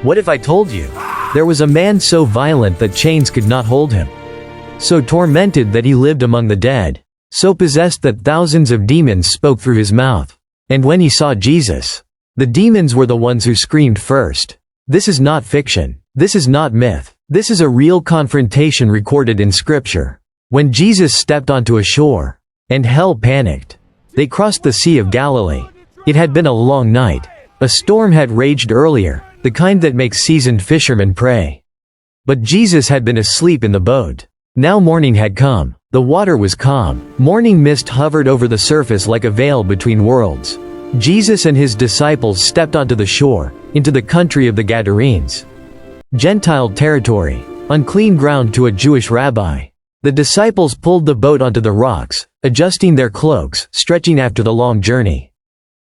What if I told you? There was a man so violent that chains could not hold him. So tormented that he lived among the dead. So possessed that thousands of demons spoke through his mouth. And when he saw Jesus, the demons were the ones who screamed first. This is not fiction. This is not myth. This is a real confrontation recorded in Scripture. When Jesus stepped onto a shore, and hell panicked. They crossed the Sea of Galilee. It had been a long night. A storm had raged earlier, the kind that makes seasoned fishermen pray. But Jesus had been asleep in the boat. Now morning had come. The water was calm. Morning mist hovered over the surface like a veil between worlds. Jesus and his disciples stepped onto the shore, into the country of the Gadarenes. Gentile territory, unclean ground to a Jewish rabbi. The disciples pulled the boat onto the rocks, adjusting their cloaks, stretching after the long journey.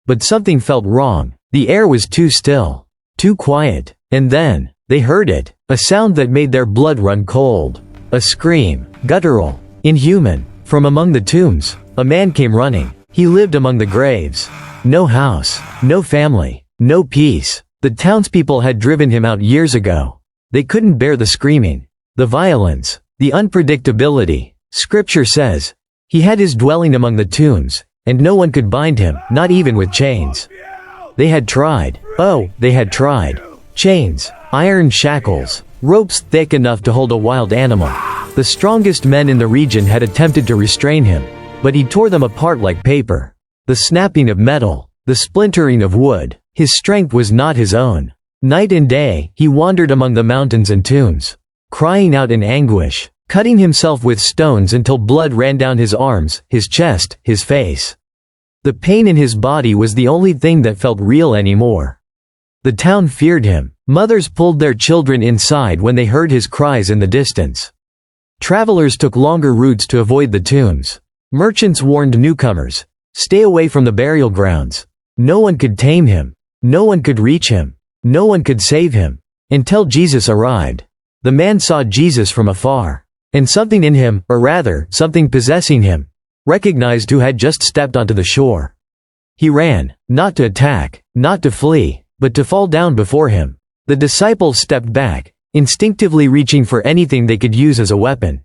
But something felt wrong. The air was too still, too quiet, and then, they heard it, a sound that made their blood run cold. A scream, guttural, inhuman. From among the tombs, a man came running. He lived among the graves. No house, no family, no peace. The townspeople had driven him out years ago. They couldn't bear the screaming, the violence, the unpredictability. Scripture says, he had his dwelling among the tombs, and no one could bind him, not even with chains. They had tried. Oh, they had tried. Chains, iron shackles, ropes thick enough to hold a wild animal. The strongest men in the region had attempted to restrain him, but he tore them apart like paper. The snapping of metal, the splintering of wood. His strength was not his own. Night and day, he wandered among the mountains and tombs, crying out in anguish, cutting himself with stones until blood ran down his arms, his chest, his face. The pain in his body was the only thing that felt real anymore. The town feared him. Mothers pulled their children inside when they heard his cries in the distance. Travelers took longer routes to avoid the tombs. Merchants warned newcomers, stay away from the burial grounds. No one could tame him. No one could reach him. No one could save him. Until Jesus arrived. The man saw Jesus from afar. And something in him, or rather, something possessing him, recognized who had just stepped onto the shore. He ran, not to attack, not to flee, but to fall down before him. The disciples stepped back, instinctively reaching for anything they could use as a weapon.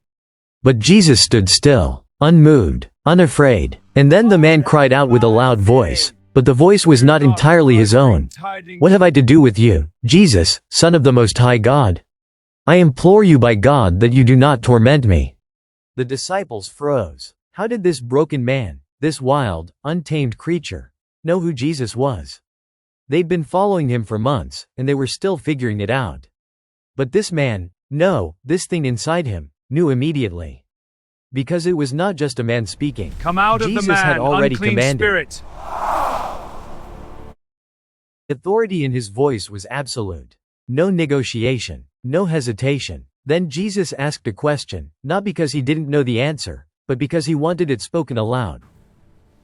But Jesus stood still, unmoved, unafraid. And then the man cried out with a loud voice, but the voice was not entirely his own. What have I to do with you, Jesus, Son of the Most High God? I implore you by God that you do not torment me. The disciples froze. How did this broken man, this wild, untamed creature, know who Jesus was? They'd been following him for months, and they were still figuring it out. But this man, no, this thing inside him, knew immediately. Because it was not just a man speaking. Come out Jesus of the man, had already unclean commanded. spirit. Authority in his voice was absolute. No negotiation, no hesitation. Then Jesus asked a question, not because he didn't know the answer, but because he wanted it spoken aloud.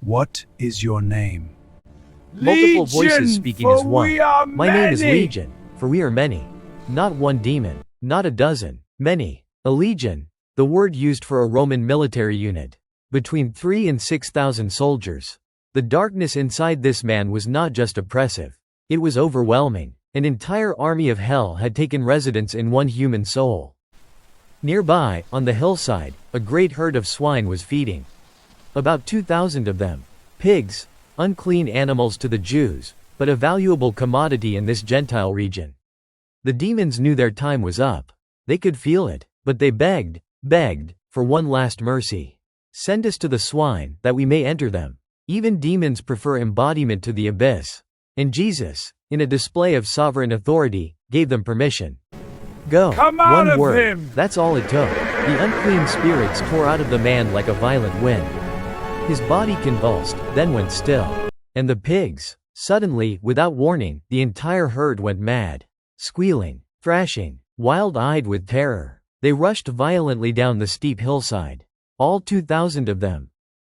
What is your name? Multiple voices speaking as one. My name is many. Legion, for we are many. Not one demon, not a dozen, many. A legion, the word used for a Roman military unit. Between 3,000 and 6,000 soldiers. The darkness inside this man was not just oppressive. It was overwhelming. An entire army of hell had taken residence in one human soul. Nearby, on the hillside, a great herd of swine was feeding. About 2,000 of them. Pigs, unclean animals to the Jews, but a valuable commodity in this Gentile region. The demons knew their time was up. They could feel it, but they begged, for one last mercy. Send us to the swine, that we may enter them. Even demons prefer embodiment to the abyss. And Jesus, in a display of sovereign authority, gave them permission. Go. Come out One of word. him. That's all it took. The unclean spirits tore out of the man like a violent wind. His body convulsed, then went still. And the pigs, suddenly, without warning, the entire herd went mad. Squealing, thrashing, wild-eyed with terror. They rushed violently down the steep hillside. All 2,000 of them.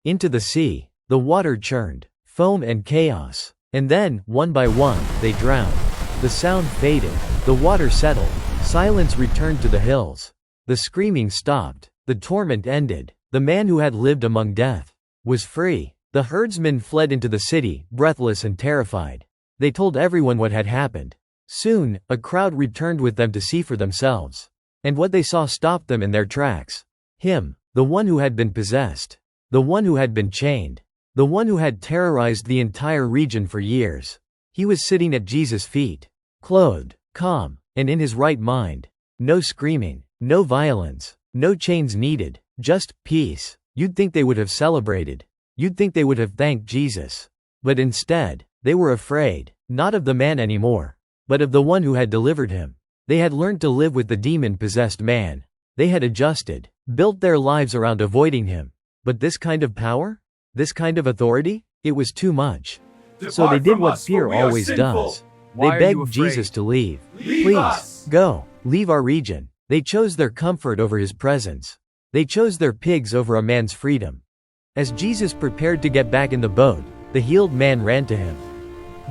Into the sea. The water churned, foam and chaos. And then, one by one, they drowned. The sound faded. The water settled. Silence returned to the hills. The screaming stopped. The torment ended. The man who had lived among death was free. The herdsmen fled into the city, breathless and terrified. They told everyone what had happened. Soon, a crowd returned with them to see for themselves. And what they saw stopped them in their tracks. Him, the one who had been possessed, the one who had been chained, the one who had terrorized the entire region for years. He was sitting at Jesus' feet, clothed, calm, and in his right mind. No screaming, no violence, no chains needed, just peace. You'd think they would have celebrated. You'd think they would have thanked Jesus. But instead, they were afraid, not of the man anymore, but of the one who had delivered him. They had learned to live with the demon-possessed man. They had adjusted, built their lives around avoiding him. But this kind of power? This kind of authority? It was too much. So they did what fear always does. They begged Jesus to leave. Please, go, leave our region. They chose their comfort over his presence. They chose their pigs over a man's freedom. As Jesus prepared to get back in the boat, the healed man ran to him.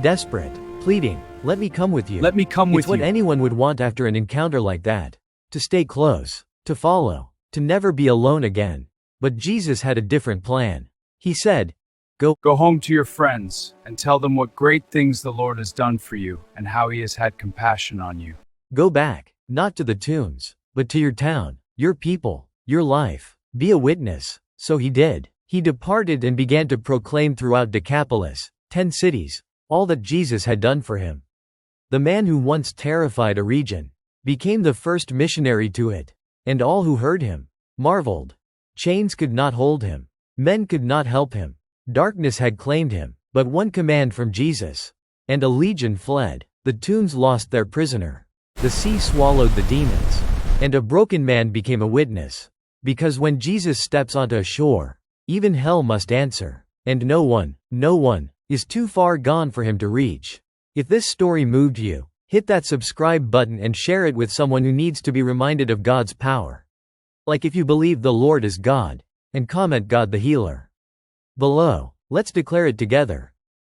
Desperate, pleading, let me come with you. Let me come with It's what you. anyone would want after an encounter like that. To stay close, to follow, to never be alone again. But Jesus had a different plan. He said, Go home to your friends and tell them what great things the Lord has done for you and how he has had compassion on you. go back, not to the tombs, but to your town, your people, your life. Be a witness. So he did. He departed and began to proclaim throughout Decapolis, 10 cities, all that Jesus had done for him. The man who once terrified a region became the first missionary to it, and all who heard him marveled. Chains could not hold him. Men could not help him. Darkness had claimed him, but one command from Jesus, and a legion fled. The tombs lost their prisoner. The sea swallowed the demons, and a broken man became a witness. Because when Jesus steps onto a shore, even hell must answer, and no one, is too far gone for him to reach. If this story moved you, hit that subscribe button and share it with someone who needs to be reminded of God's power. Like if you believe the Lord is God, and comment God the healer below. Let's declare it together.